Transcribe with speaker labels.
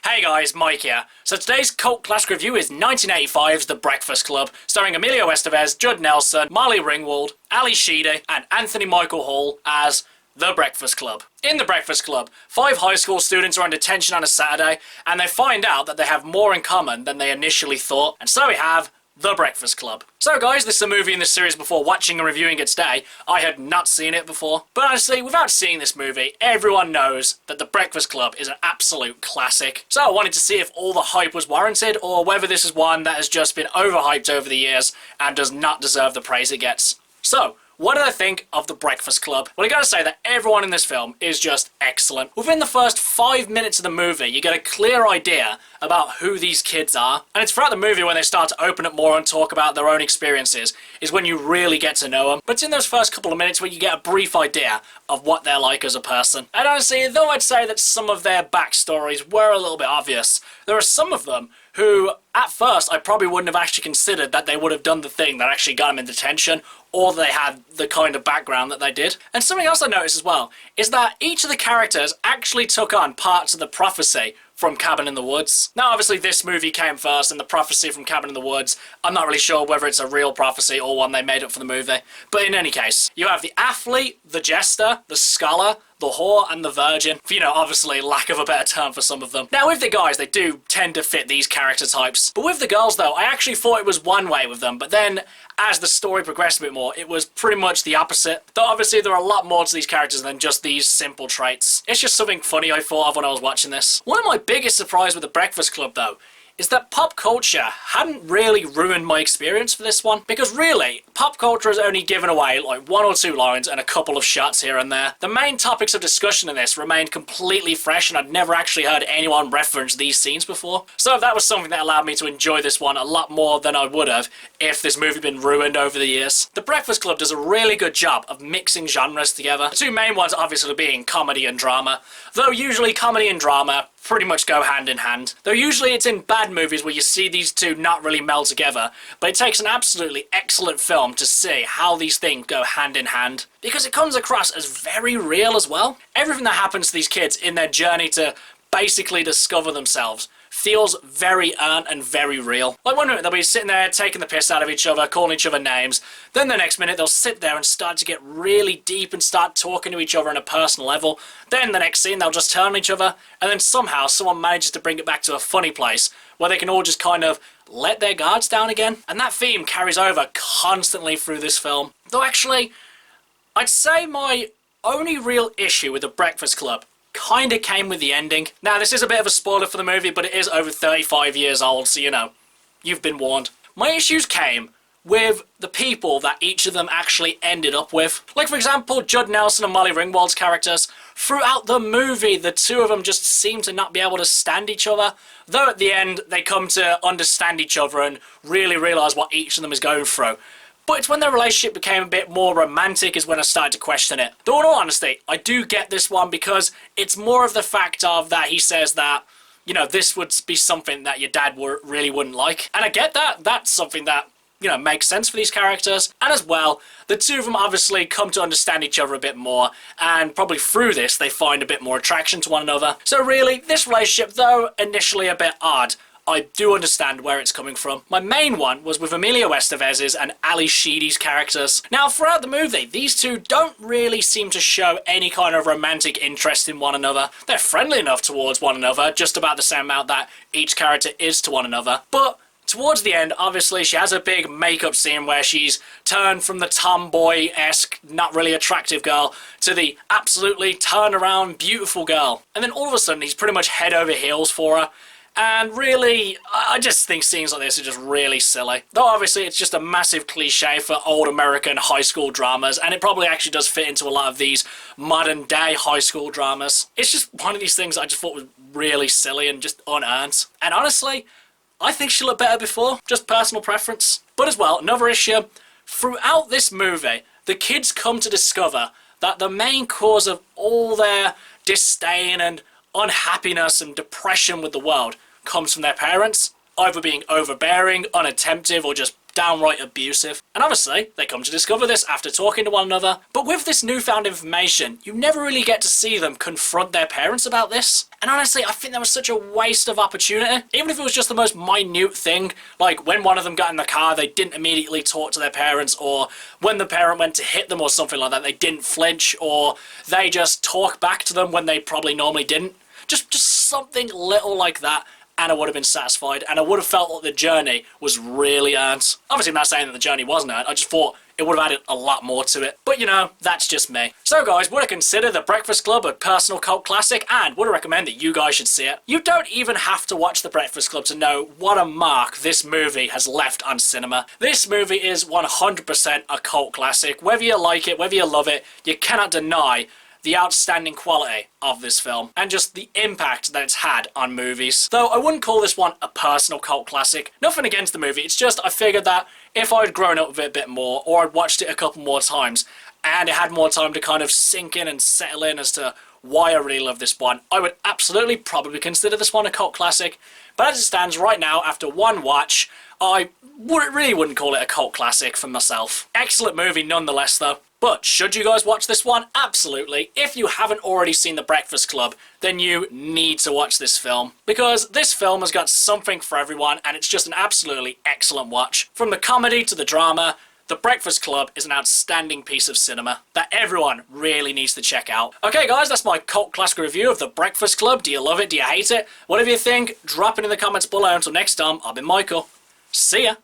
Speaker 1: Hey guys, Mike here. So today's cult classic review is 1985's The Breakfast Club, starring Emilio Estevez, Judd Nelson, Molly Ringwald, Ali Sheedy, and Anthony Michael Hall as The Breakfast Club. In The Breakfast Club, 5 high school students are on detention on a Saturday, and they find out that they have more in common than they initially thought, and so we have The Breakfast Club. So guys, this is a movie in this series before watching and reviewing it today. I had not seen it before. But honestly, without seeing this movie, everyone knows that The Breakfast Club is an absolute classic. So I wanted to see if all the hype was warranted, or whether this is one that has just been overhyped over the years and does not deserve the praise it gets. So, what did I think of The Breakfast Club? Well, I gotta say that everyone in this film is just excellent. Within the first 5 minutes of the movie, you get a clear idea about who these kids are. And it's throughout the movie when they start to open up more and talk about their own experiences is when you really get to know them. But it's in those first couple of minutes where you get a brief idea of what they're like as a person. And honestly, though I'd say that some of their backstories were a little bit obvious, there are some of them who, at first, I probably wouldn't have actually considered that they would have done the thing that actually got them in detention, or they had the kind of background that they did. And something else I noticed as well is that each of the characters actually took on parts of the prophecy from Cabin in the Woods. Now, obviously, this movie came first, and the prophecy from Cabin in the Woods, I'm not really sure whether it's a real prophecy or one they made up for the movie. But in any case, you have the athlete, the jester, the scholar, the whore, and the virgin. You know, obviously, lack of a better term for some of them. Now, with the guys, they do tend to fit these character types. But with the girls, though, I actually thought it was one way with them. But then, as the story progressed a bit more, it was pretty much the opposite. Though, obviously, there are a lot more to these characters than just these simple traits. It's just something funny I thought of when I was watching this. One of my biggest surprises with The Breakfast Club, though, is that pop culture hadn't really ruined my experience for this one. Because really, pop culture has only given away like 1 or 2 lines and a couple of shots here and there. The main topics of discussion in this remained completely fresh, and I'd never actually heard anyone reference these scenes before. So that was something that allowed me to enjoy this one a lot more than I would have if this movie had been ruined over the years. The Breakfast Club does a really good job of mixing genres together. The 2 main ones obviously being comedy and drama, though usually comedy and drama pretty much go hand in hand. Though usually it's in bad movies where you see these two not really meld together, but it takes an absolutely excellent film to see how these things go hand in hand, because it comes across as very real as well. Everything that happens to these kids in their journey to basically discover themselves feels very earned and very real. Like one minute they'll be sitting there taking the piss out of each other, calling each other names, then the next minute they'll sit there and start to get really deep and start talking to each other on a personal level, then the next scene they'll just turn on each other, and then somehow someone manages to bring it back to a funny place where they can all just kind of let their guards down again. And that theme carries over constantly through this film. Though actually, I'd say my only real issue with The Breakfast Club kind of came with the ending. Now, this is a bit of a spoiler for the movie, but it is over 35 years old, so you know, you've been warned. My issues came with the people that each of them actually ended up with. Like, for example, Judd Nelson and Molly Ringwald's characters. Throughout the movie, the 2 of them just seem to not be able to stand each other, though at the end, they come to understand each other and really realise what each of them is going through. But it's when their relationship became a bit more romantic is when I started to question it. Though in all honesty, I do get this one because it's more of the fact of that he says that, you know, this would be something that your dad really wouldn't like. And I get that. That's something that, you know, makes sense for these characters. And as well, the 2 of them obviously come to understand each other a bit more, and probably through this they find a bit more attraction to one another. So really, this relationship, though initially a bit odd, I do understand where it's coming from. My main one was with Emilio Estevez's and Ali Sheedy's characters. Now, throughout the movie, these 2 don't really seem to show any kind of romantic interest in one another. They're friendly enough towards one another, just about the same amount that each character is to one another. But towards the end, obviously, she has a big makeup scene where she's turned from the tomboy-esque, not really attractive girl to the absolutely turn-around, beautiful girl. And then all of a sudden, he's pretty much head over heels for her. And really, I just think scenes like this are just really silly. Though obviously it's just a massive cliche for old American high school dramas, and it probably actually does fit into a lot of these modern day high school dramas. It's just one of these things I just thought was really silly and just unearned. And honestly, I think she looked better before, just personal preference. But as well, another issue, throughout this movie, the kids come to discover that the main cause of all their disdain and unhappiness and depression with the world comes from their parents, either being overbearing, unattentive, or just downright abusive. And obviously, they come to discover this after talking to one another. But with this newfound information, you never really get to see them confront their parents about this. And honestly, I think that was such a waste of opportunity. Even if it was just the most minute thing, like when one of them got in the car, they didn't immediately talk to their parents, or when the parent went to hit them or something like that, they didn't flinch, or they just talk back to them when they probably normally didn't. Just something little like that, and I would have been satisfied, and I would have felt that the journey was really earned. Obviously, I'm not saying that the journey wasn't earned, I just thought it would have added a lot more to it. But you know, that's just me. So guys, would I consider The Breakfast Club a personal cult classic, and would I recommend that you guys should see it? You don't even have to watch The Breakfast Club to know what a mark this movie has left on cinema. This movie is 100% a cult classic. Whether you like it, whether you love it, you cannot deny the outstanding quality of this film and just the impact that it's had on movies. Though I wouldn't call this one a personal cult classic. Nothing against the movie, it's just I figured that if I'd grown up with it a bit more, or I'd watched it a couple more times and it had more time to kind of sink in and settle in as to why I really love this one, I would absolutely probably consider this one a cult classic. But as it stands right now, after one watch, I really wouldn't call it a cult classic for myself. Excellent movie nonetheless though. But should you guys watch this one? Absolutely. If you haven't already seen The Breakfast Club, then you need to watch this film. Because this film has got something for everyone, and it's just an absolutely excellent watch. From the comedy to the drama, The Breakfast Club is an outstanding piece of cinema that everyone really needs to check out. Okay guys, that's my cult classic review of The Breakfast Club. Do you love it? Do you hate it? Whatever you think, drop it in the comments below. Until next time, I've been Michael. See ya!